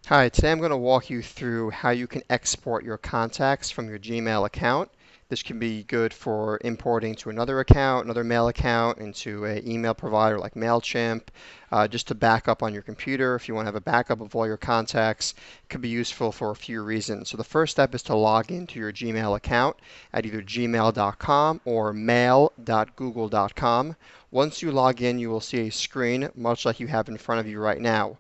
Hi, today I'm going to walk you through how you can export your contacts from your Gmail account. This can be good for importing to another account, another mail account, into an email provider like MailChimp, just to back up on your computer. If you want to have a backup of all your contacts, it could be useful for a few reasons. So the first step is to log into your Gmail account at either gmail.com or mail.google.com. Once you log in, you will see a screen much like you have in front of you right now.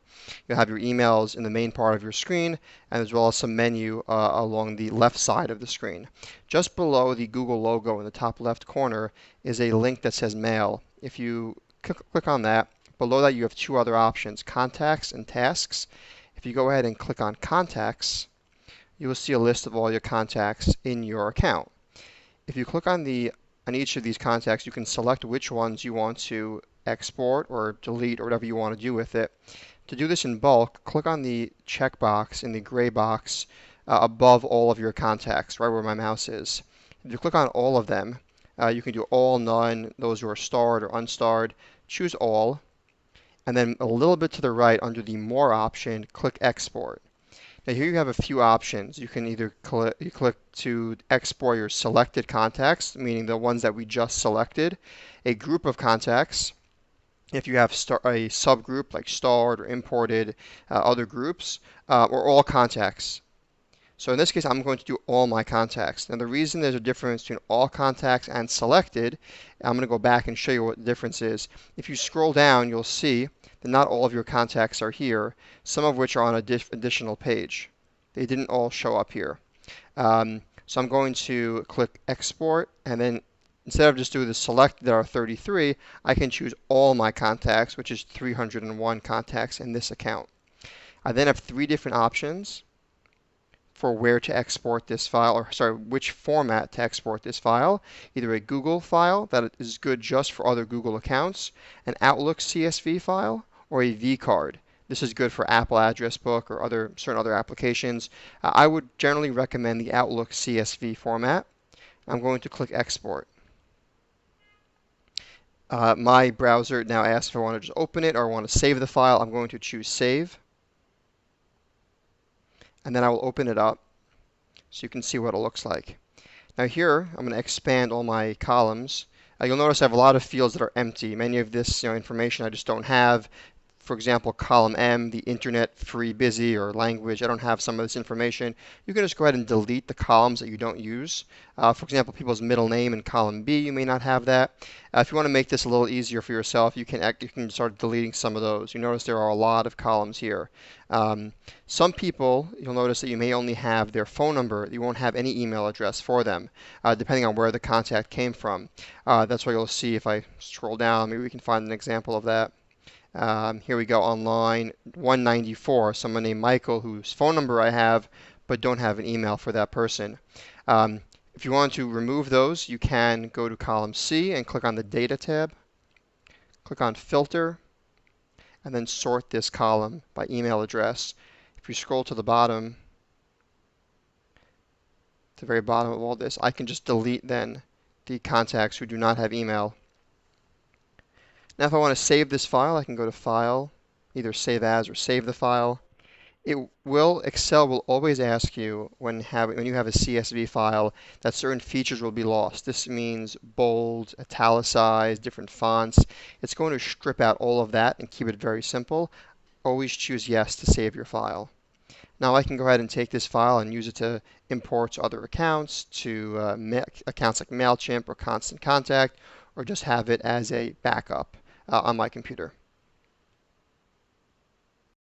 You'll have your emails in the main part of your screen, and as well as some menu along the left side of the screen. Just below the Google logo in the top left corner is a link that says Mail. If you click on that, below that you have two other options, Contacts and Tasks. If you go ahead and click on Contacts, you will see a list of all your contacts in your account. If you click on each of these contacts, you can select which ones you want to export or delete or whatever you want to do with it. To do this in bulk, click on the checkbox in the gray box above all of your contacts, right where my mouse is. If you click on all of them, you can do all, none, those who are starred or unstarred. Choose all, and then a little bit to the right under the More option, click Export. Now here you have a few options. You can either click to export your selected contacts, meaning the ones that we just selected, a group of contacts, if you have a subgroup like starred or imported, other groups, or all contacts. So in this case, I'm going to do all my contacts. Now the reason there's a difference between all contacts and selected, I'm going to go back and show you what the difference is. If you scroll down, you'll see that not all of your contacts are here, some of which are on an additional page. They didn't all show up here. So I'm going to click Export, and then instead of just doing the select, there are 33, I can choose all my contacts, which is 301 contacts in this account. I then have three different options for where to export this file, or sorry, which format to export this file. Either a Google file that is good just for other Google accounts, an Outlook CSV file, or a vCard. This is good for Apple Address Book or certain other applications. I would generally recommend the Outlook CSV format. I'm going to click Export. My browser now asks if I want to just open it or I want to save the file. I'm going to choose Save, and then I will open it up so you can see what it looks like. Now here, I'm going to expand all my columns. You'll notice I have a lot of fields that are empty. Many of this information I just don't have. For example, column M, the internet, free, busy, or language. I don't have some of this information. You can just go ahead and delete the columns that you don't use. For example, people's middle name in column B, you may not have that. If you want to make this a little easier for yourself, you can start deleting some of those. You notice there are a lot of columns here. Some people, you'll notice that you may only have their phone number. You won't have any email address for them, depending on where the contact came from. That's why you'll see if I scroll down, maybe we can find an example of that. Here we go on line 194, someone named Michael whose phone number I have but don't have an email for that person. If you want to remove those, you can go to column C and click on the Data tab, click on Filter, and then sort this column by email address. If you scroll to the bottom, to the very bottom of all this, I can just delete then the contacts who do not have email. Now if I want to save this file, I can go to File, either Save As or Save the file. Excel will always ask you when you have a CSV file that certain features will be lost. This means bold, italicized, different fonts. It's going to strip out all of that and keep it very simple. Always choose Yes to save your file. Now I can go ahead and take this file and use it to import to other accounts, to accounts like MailChimp or Constant Contact, or just have it as a backup on my computer.